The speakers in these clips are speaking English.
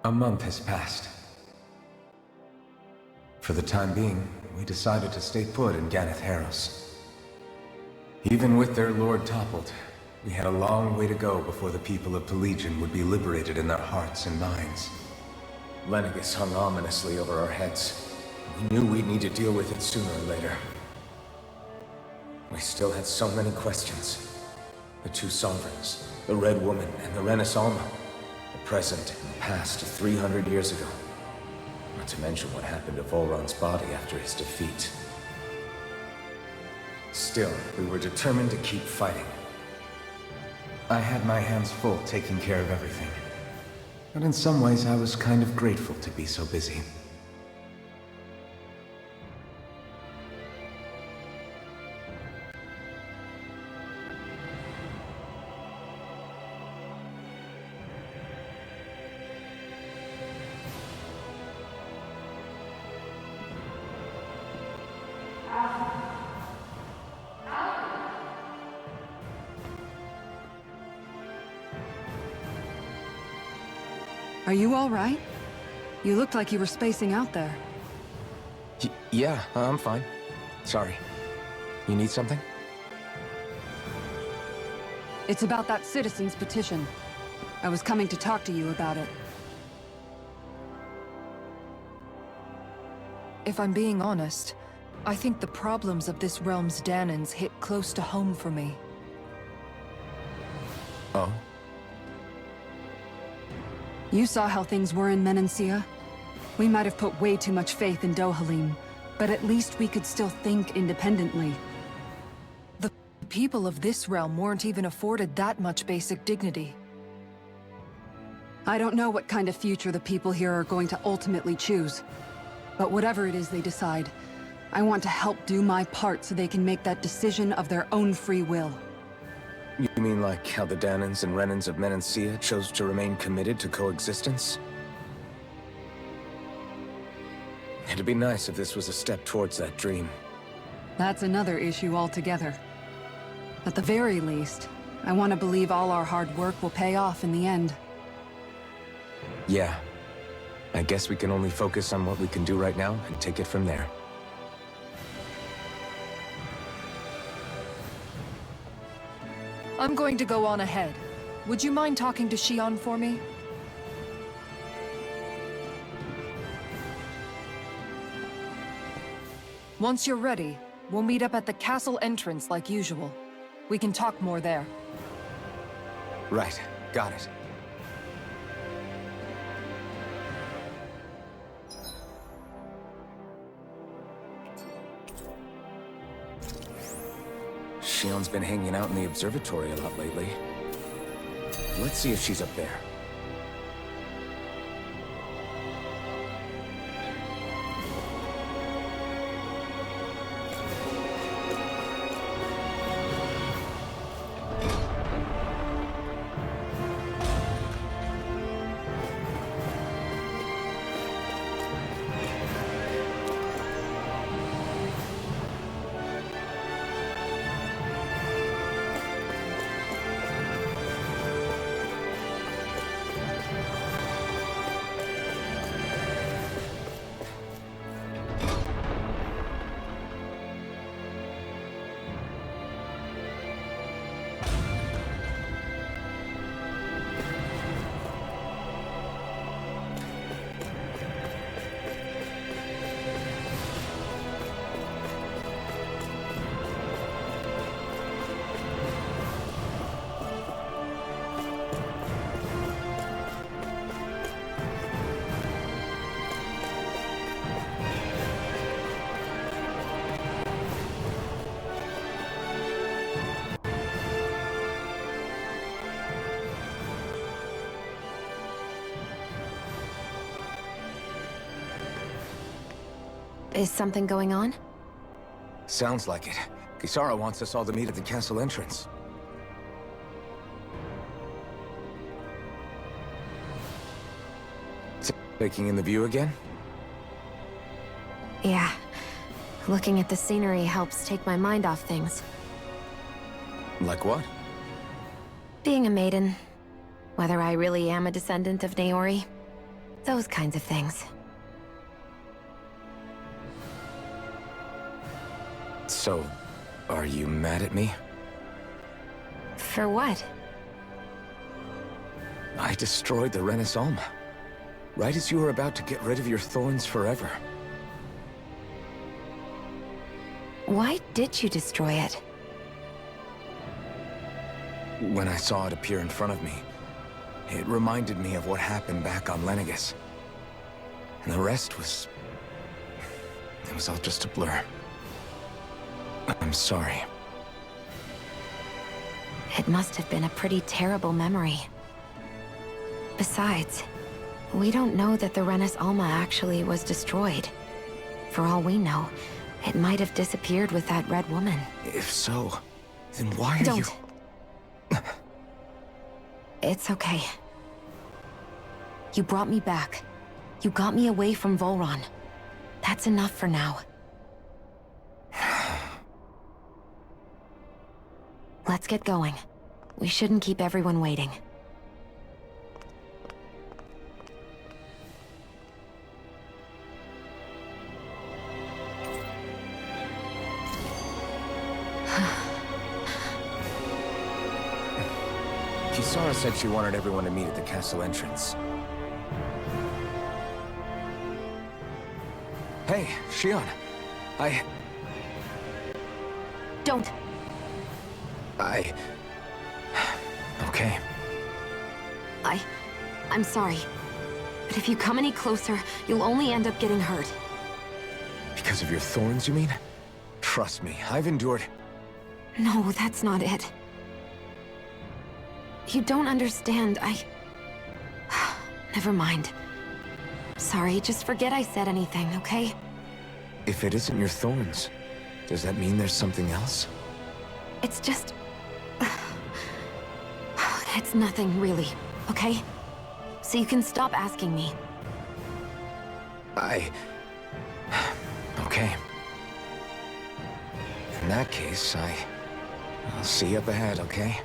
A month has passed. For the time being, we decided to stay put in Ganeth Harros. Even with their lord toppled, we had a long way to go before the people of Pelegion would be liberated in their hearts and minds. Lenegis hung ominously over our heads. We knew we'd need to deal with it sooner or later. We still had so many questions. The two sovereigns, the Red Woman and the Renaissance, the present and the past of 300 years ago. Not to mention what happened to Volron's body after his defeat. Still, we were determined to keep fighting. I had my hands full taking care of everything. But in some ways, I was kind of grateful to be so busy. Are you all right? You looked like you were spacing out there. Yeah, I'm fine. Sorry. You need something? It's about that citizen's petition. I was coming to talk to you about it. If I'm being honest, I think the problems of this realm's Danans hit close to home for me. Oh? You saw how things were in Menancia. We might have put way too much faith in Dohalim, but at least we could still think independently. The people of this realm weren't even afforded that much basic dignity. I don't know what kind of future the people here are going to ultimately choose. But whatever it is they decide, I want to help do my part so they can make that decision of their own free will. You mean like how the Danans and Renans of Menancia chose to remain committed to coexistence? It'd be nice if this was a step towards that dream. That's another issue altogether. At the very least, I want to believe all our hard work will pay off in the end. Yeah. I guess we can only focus on what we can do right now and take it from there. I'm going to go on ahead. Would you mind talking to Shion for me? Once you're ready, we'll meet up at the castle entrance like usual. We can talk more there. Right. Got it. Shion's been hanging out in the observatory a lot lately. Let's see if she's up there. Is something going on? Sounds like it. Kisara wants us all to meet at the castle entrance. Taking in the view again? Yeah. Looking at the scenery helps take my mind off things. Like what? Being a maiden. Whether I really am a descendant of Naori. Those kinds of things. So, are you mad at me? For what? I destroyed the Renaissance, right as you were about to get rid of your thorns forever. Why did you destroy it? When I saw it appear in front of me, it reminded me of what happened back on Lenegus. And the rest was... it was all just a blur. I'm sorry. It must have been a pretty terrible memory. Besides, we don't know that the Renis Alma actually was destroyed. For all we know, it might have disappeared with that red woman. If so, then why are you... Don't. It's okay. You brought me back. You got me away from Volron. That's enough for now. Let's get going. We shouldn't keep everyone waiting. Kisara said she wanted everyone to meet at the castle entrance. Hey, Shion. Don't! Okay. I'm sorry. But if you come any closer, you'll only end up getting hurt. Because of your thorns, you mean? Trust me, I've endured... No, that's not it. You don't understand, Never mind. Sorry, just forget I said anything, okay? If it isn't your thorns, does that mean there's something else? It's just... It's nothing, really, okay? So you can stop asking me. Okay. In that case, I'll see you up ahead, okay?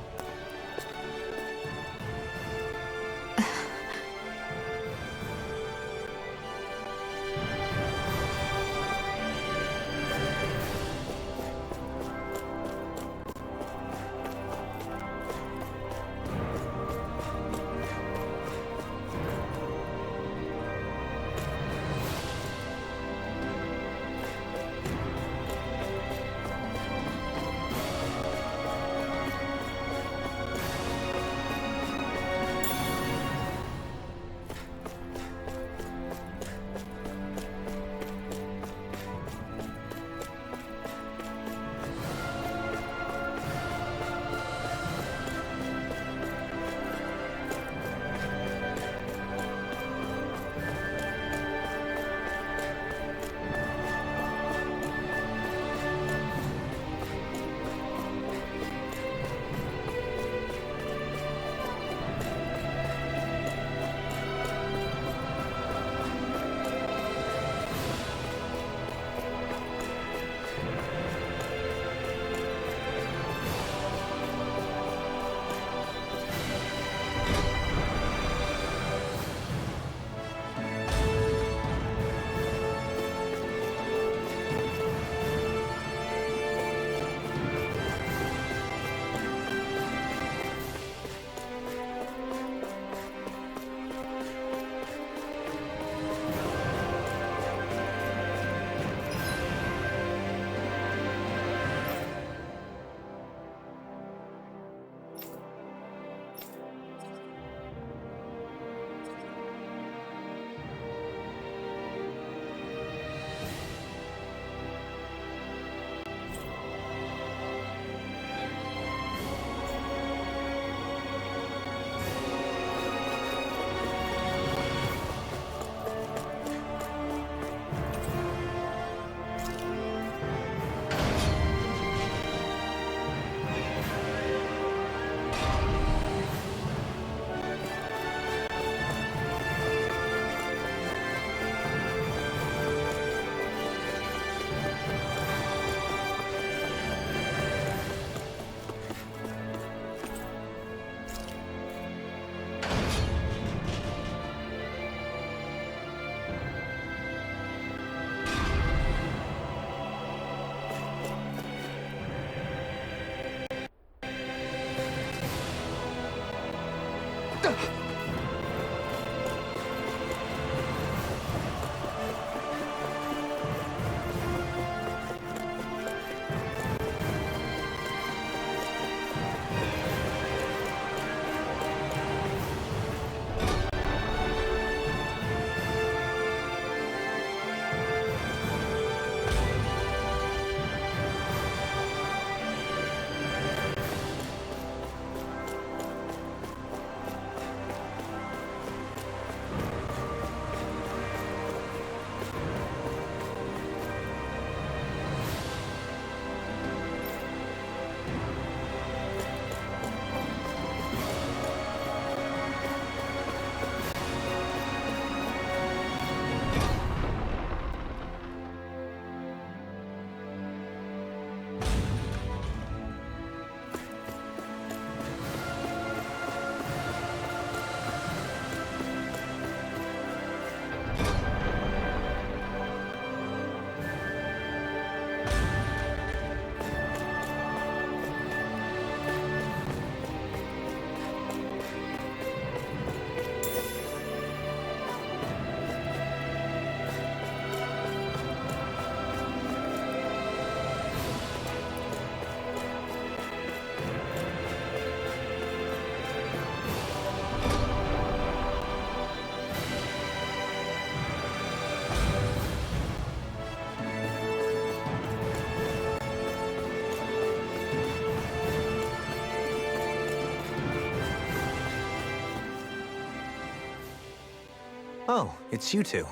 Oh, it's you two.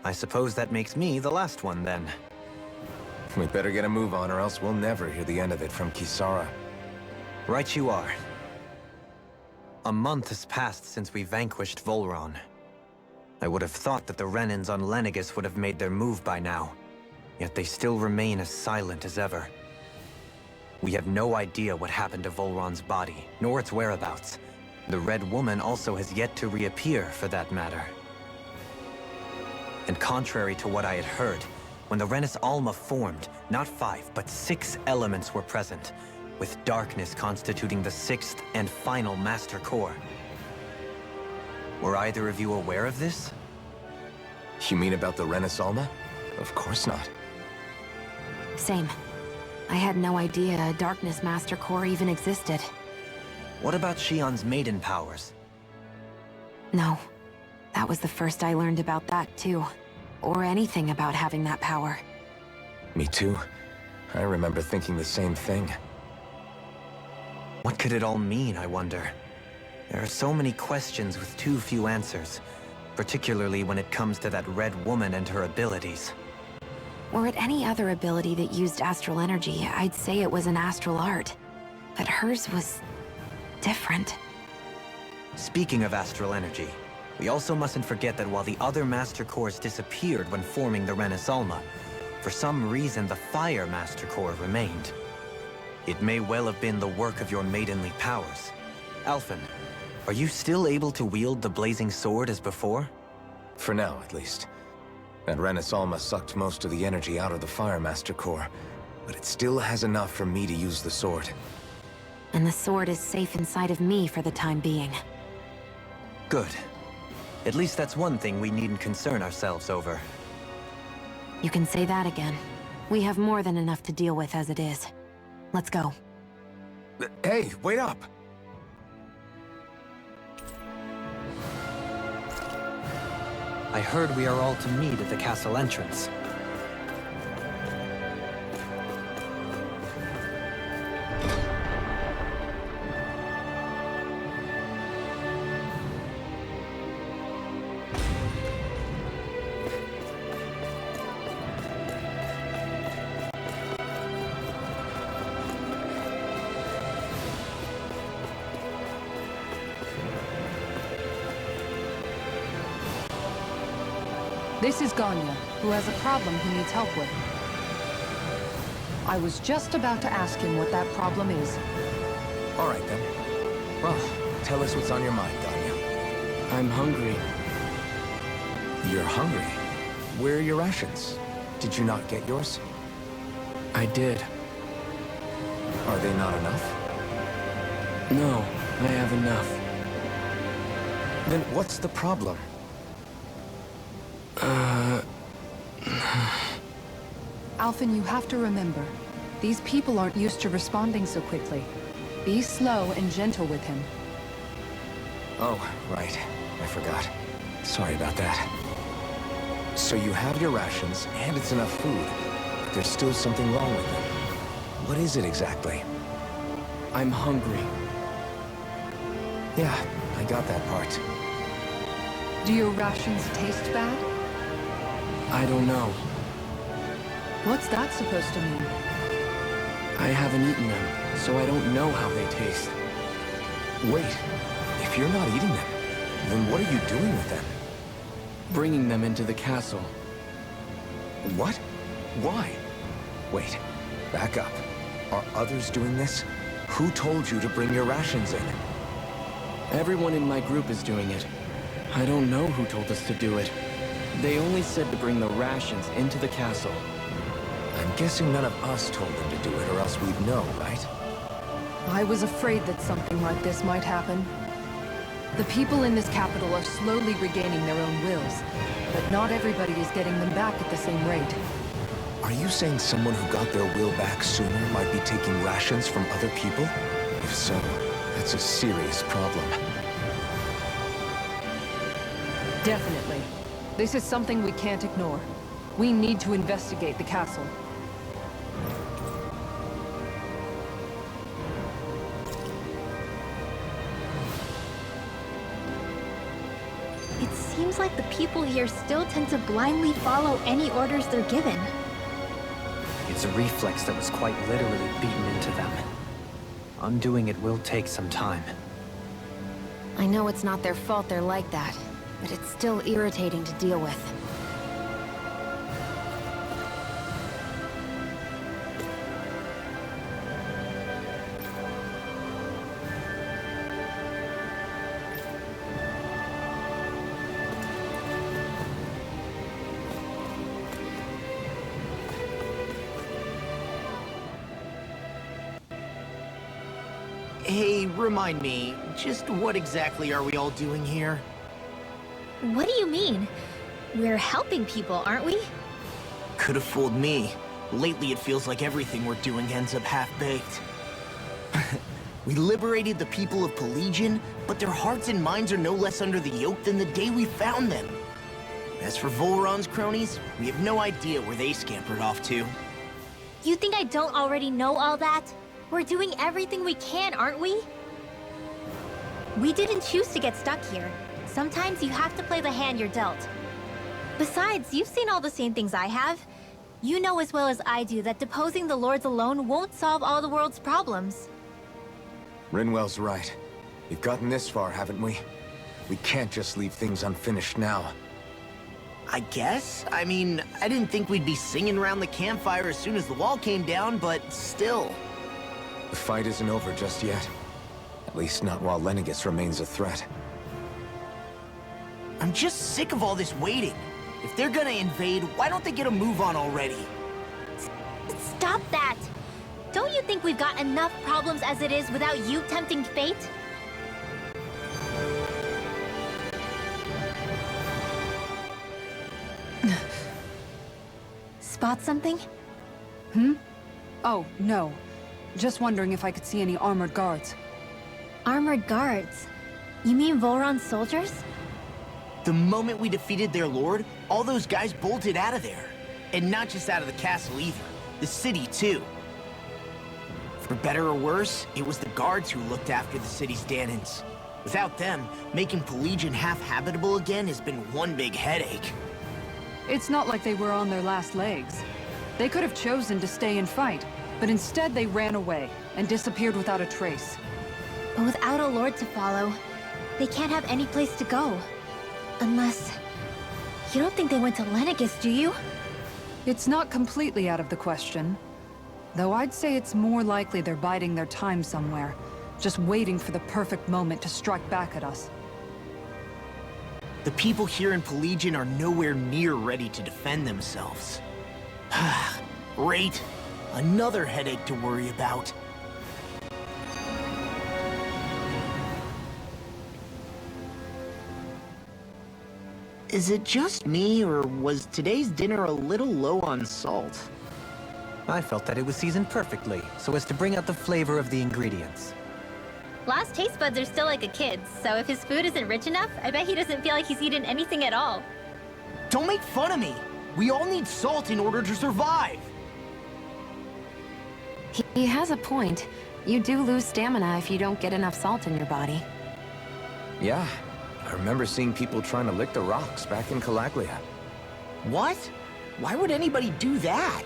I suppose that makes me the last one, then. We better get a move on, or else we'll never hear the end of it from Kisara. Right you are. A month has passed since we vanquished Volron. I would have thought that the Renans on Lenegis would have made their move by now, yet they still remain as silent as ever. We have no idea what happened to Volron's body, nor its whereabouts. The Red Woman also has yet to reappear, for that matter. And contrary to what I had heard, when the Renis Alma formed, not 5, but 6 elements were present, with darkness constituting the 6th and final Master Core. Were either of you aware of this? You mean about the Renis Alma? Of course not. Same. I had no idea a Darkness Master Core even existed. What about Shion's maiden powers? No. That was the first I learned about that, too. Or anything about having that power. Me too. I remember thinking the same thing. What could it all mean, I wonder? There are so many questions with too few answers, particularly when it comes to that Red Woman and her abilities. Were it any other ability that used astral energy, I'd say it was an astral art. But hers was different. Speaking of astral energy, we also mustn't forget that while the other Master Cores disappeared when forming the Renis Alma, for some reason the Fire Master Core remained. It may well have been the work of your maidenly powers. Alphen, are you still able to wield the blazing sword as before? For now, at least. That Renis Alma sucked most of the energy out of the Fire Master Core, but it still has enough for me to use the sword. And the sword is safe inside of me for the time being. Good. At least that's one thing we needn't concern ourselves over. You can say that again. We have more than enough to deal with as it is. Let's go. Hey, wait up! I heard we are all to meet at the castle entrance. This is Ganya, who has a problem he needs help with. I was just about to ask him what that problem is. All right, then. Well, tell us what's on your mind, Ganya. I'm hungry. You're hungry? Where are your rations? Did you not get yours? I did. Are they not enough? No, I have enough. Then what's the problem? Alphen, you have to remember, these people aren't used to responding so quickly. Be slow and gentle with him. Oh, right. I forgot. Sorry about that. So you have your rations, and it's enough food, but there's still something wrong with them. What is it exactly? I'm hungry. Yeah, I got that part. Do your rations taste bad? I don't know. What's that supposed to mean? I haven't eaten them, so I don't know how they taste. Wait, if you're not eating them, then what are you doing with them? Bringing them into the castle. What? Why? Wait, back up. Are others doing this? Who told you to bring your rations in? Everyone in my group is doing it. I don't know who told us to do it. They only said to bring the rations into the castle. I'm guessing none of us told them to do it, or else we'd know, right? I was afraid that something like this might happen. The people in this capital are slowly regaining their own wills, but not everybody is getting them back at the same rate. Are you saying someone who got their will back sooner might be taking rations from other people? If so, that's a serious problem. Definitely. This is something we can't ignore. We need to investigate the castle. It seems like the people here still tend to blindly follow any orders they're given. It's a reflex that was quite literally beaten into them. Undoing it will take some time. I know it's not their fault they're like that, but it's still irritating to deal with. Hey, remind me, just what exactly are we all doing here? What do you mean? We're helping people, aren't we? Could have fooled me. Lately it feels like everything we're doing ends up half-baked. We liberated the people of Pelegion, but their hearts and minds are no less under the yoke than the day we found them. As for Volron's cronies, we have no idea where they scampered off to. You think I don't already know all that? We're doing everything we can, aren't we? We didn't choose to get stuck here. Sometimes you have to play the hand you're dealt. Besides, you've seen all the same things I have. You know as well as I do that deposing the lords alone won't solve all the world's problems. Rinwell's right. We've gotten this far, haven't we? We can't just leave things unfinished now. I guess? I mean, I didn't think we'd be singing around the campfire as soon as the wall came down, but still. The fight isn't over just yet. At least not while Lenegis remains a threat. I'm just sick of all this waiting. If they're gonna invade, why don't they get a move on already? Stop that! Don't you think we've got enough problems as it is without you tempting fate? Spot something? Oh, no. Just wondering if I could see any armored guards. Armored guards? You mean Volron's soldiers? The moment we defeated their lord, all those guys bolted out of there. And not just out of the castle either. The city, too. For better or worse, it was the guards who looked after the city's Danans. Without them, making Pelegion half-habitable again has been one big headache. It's not like they were on their last legs. They could have chosen to stay and fight, but instead they ran away and disappeared without a trace. But without a lord to follow, they can't have any place to go. Unless... You don't think they went to Lenegis, do you? It's not completely out of the question. Though I'd say it's more likely they're biding their time somewhere, just waiting for the perfect moment to strike back at us. The people here in Pelegion are nowhere near ready to defend themselves. Great. Another headache to worry about. Is it just me, or was today's dinner a little low on salt? I felt that it was seasoned perfectly, so as to bring out the flavor of the ingredients. Last taste buds are still like a kid's, so if his food isn't rich enough, I bet he doesn't feel like he's eaten anything at all. Don't make fun of me! We all need salt in order to survive! He has a point. You do lose stamina if you don't get enough salt in your body. Yeah, I remember seeing people trying to lick the rocks back in Calaglia. What? Why would anybody do that?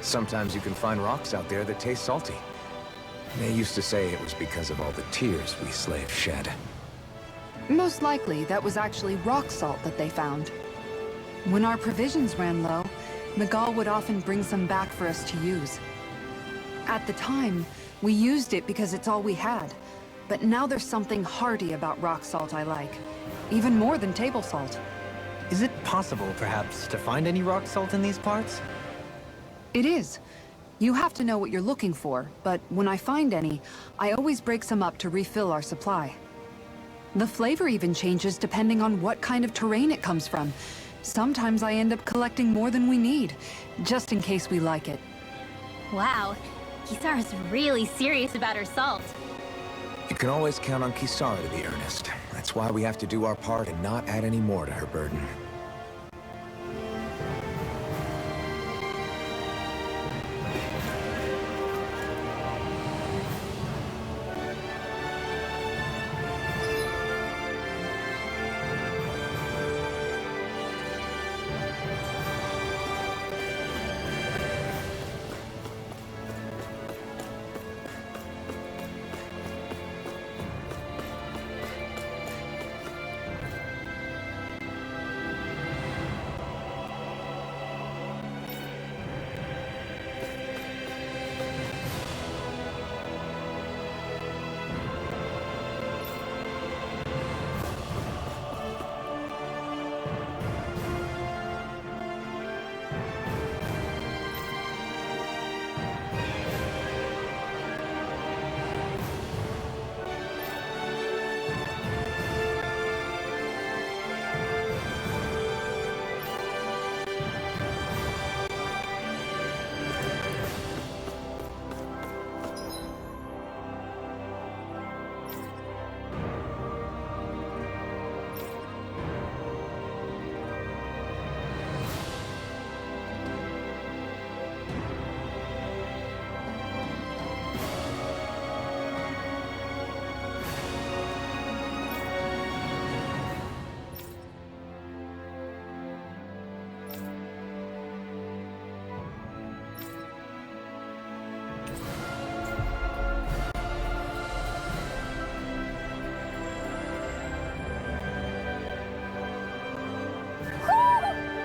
Sometimes you can find rocks out there that taste salty. They used to say it was because of all the tears we slaves shed. Most likely, that was actually rock salt that they found. When our provisions ran low, Miguel would often bring some back for us to use. At the time, we used it because it's all we had. But now there's something hearty about rock salt I like. Even more than table salt. Is it possible, perhaps, to find any rock salt in these parts? It is. You have to know what you're looking for, but when I find any, I always break some up to refill our supply. The flavor even changes depending on what kind of terrain it comes from. Sometimes I end up collecting more than we need, just in case we like it. Wow, Kisara's really serious about her salt. You can always count on Kisara to be earnest. That's why we have to do our part and not add any more to her burden.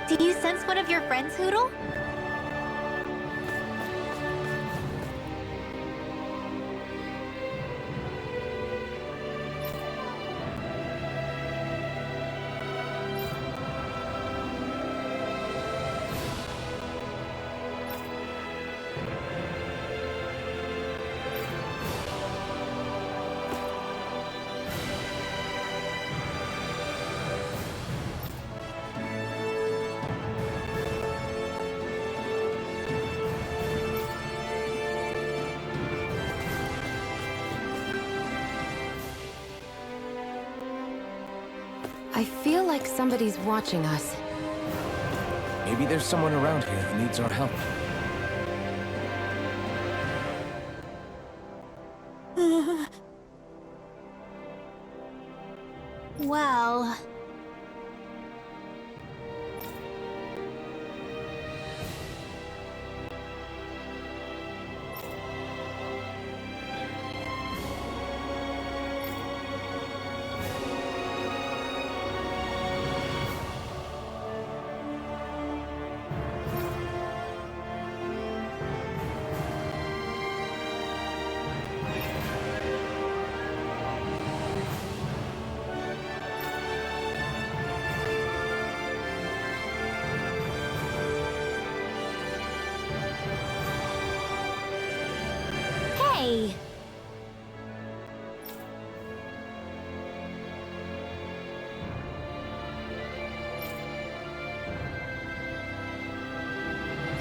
Do you sense one of your friends, Hoodle? I feel like somebody's watching us. Maybe there's someone around here who needs our help. Well...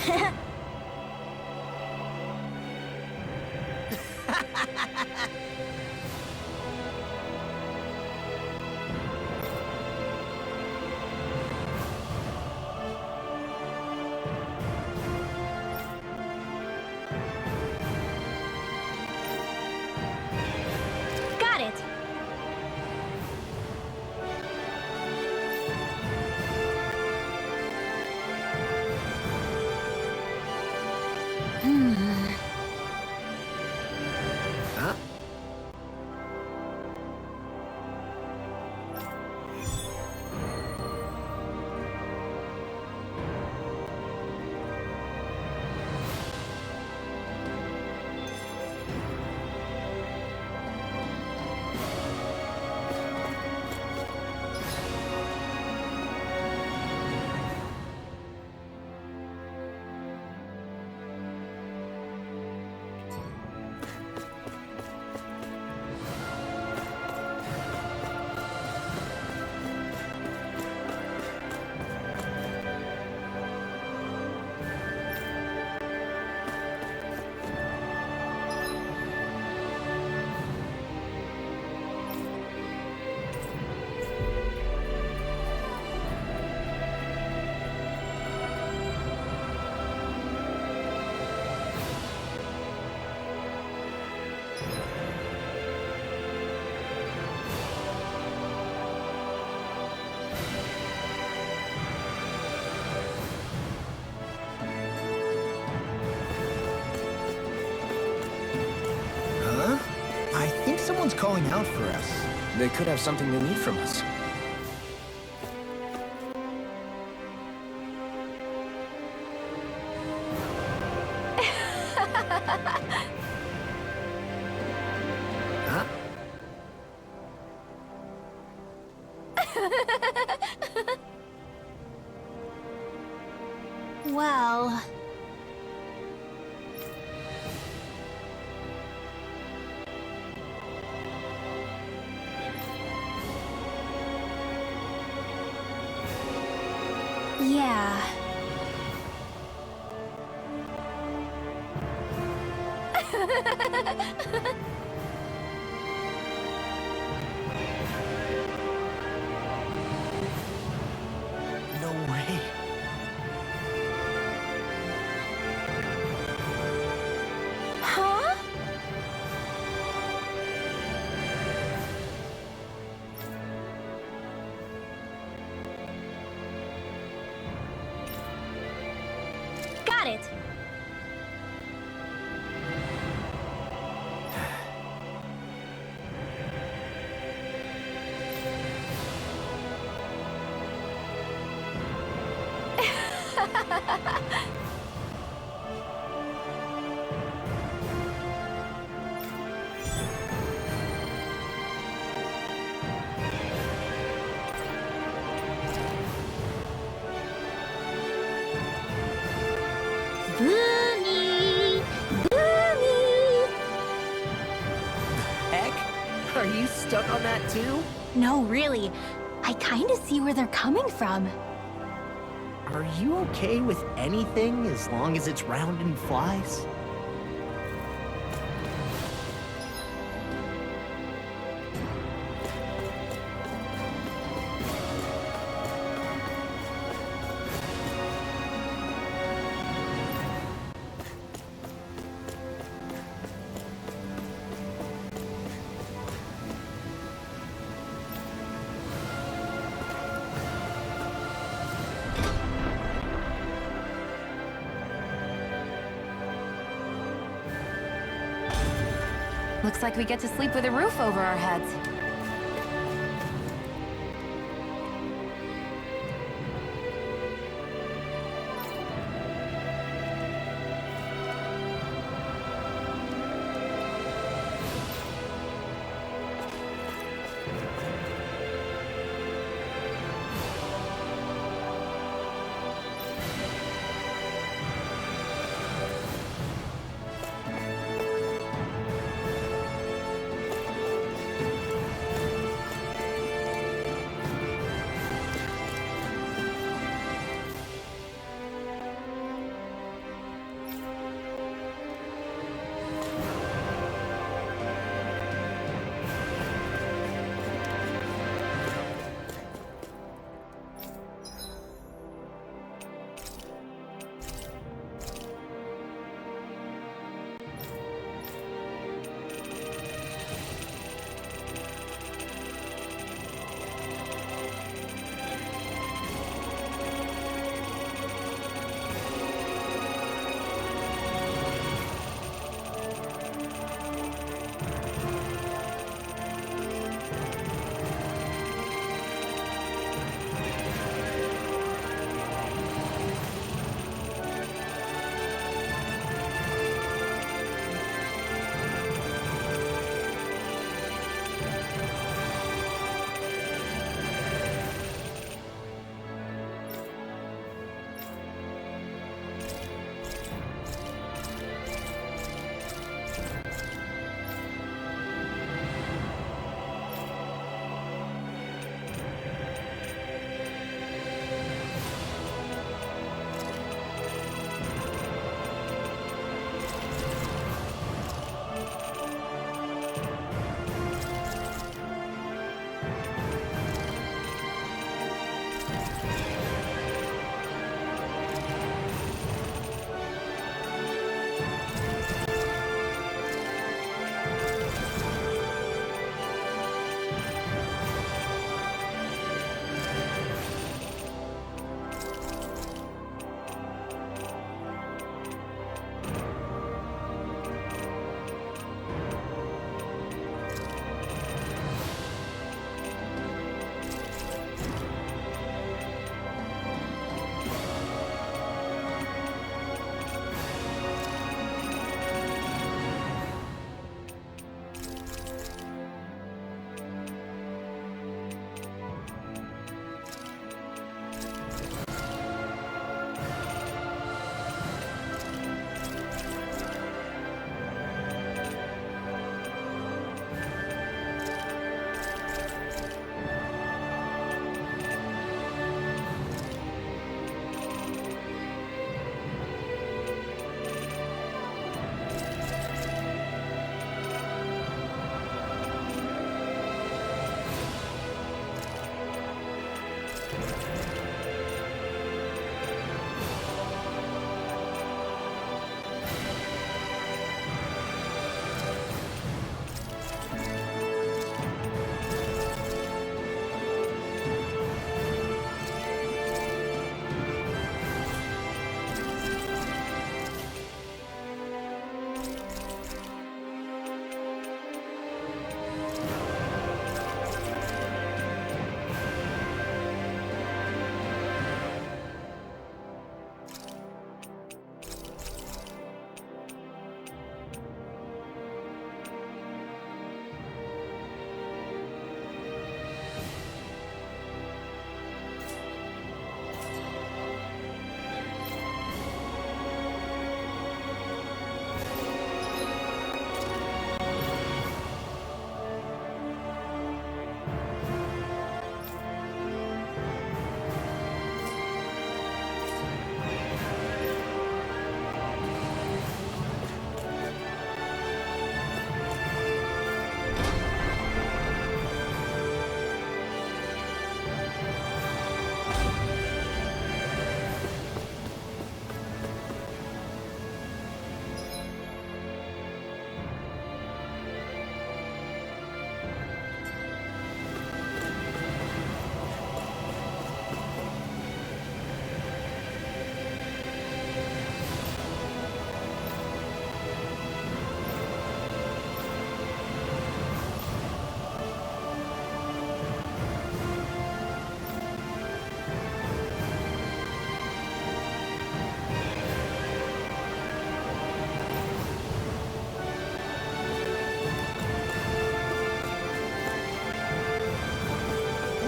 Got it! Huh? Huh? I think someone's calling out for us. They could have something they need from us. Huh? Well... yeah. No way. Huh? Got it! Boomy! Boomy! Heck? Are you stuck on that too? No, really. I kinda see where they're coming from. Are you okay with anything as long as it's round and flies? Looks like we get to sleep with a roof over our heads.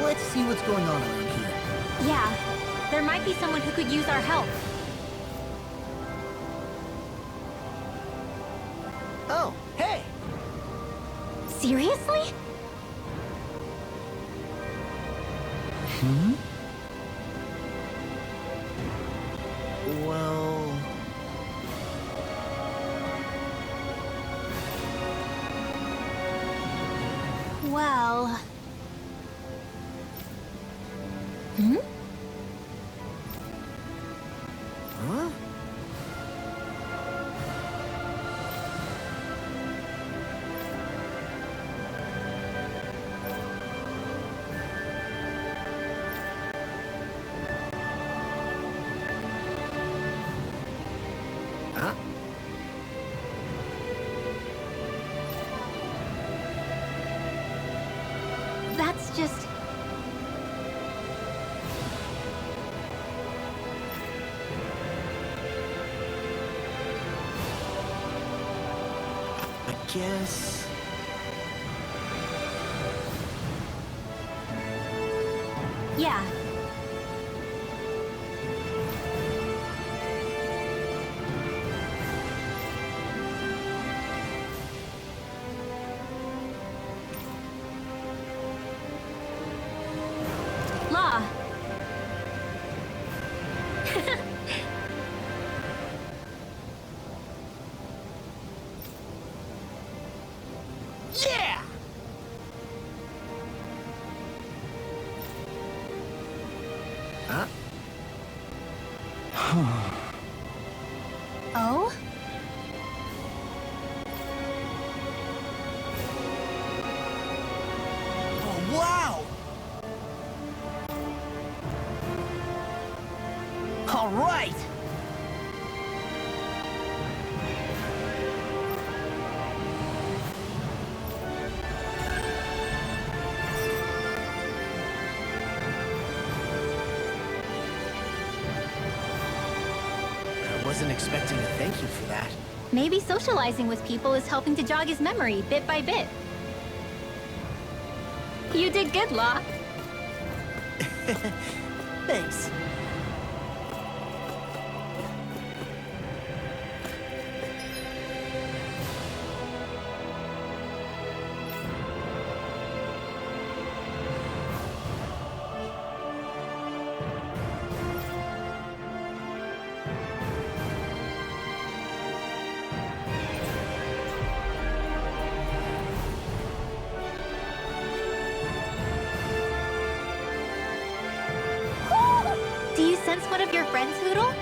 Let's see what's going on around here. Yeah, there might be someone who could use our help. Oh, hey! Seriously? Hmm? Well... Well... Hmm? Huh? Huh? That's just... I guess... Yeah. Law. Yeah! Huh? Oh? Oh, wow! All right! I wasn't expecting a thank you for that. Maybe socializing with people is helping to jog his memory bit by bit. You did good, Law. Thanks. friends, Hoodle?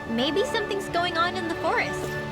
Maybe something's going on in the forest.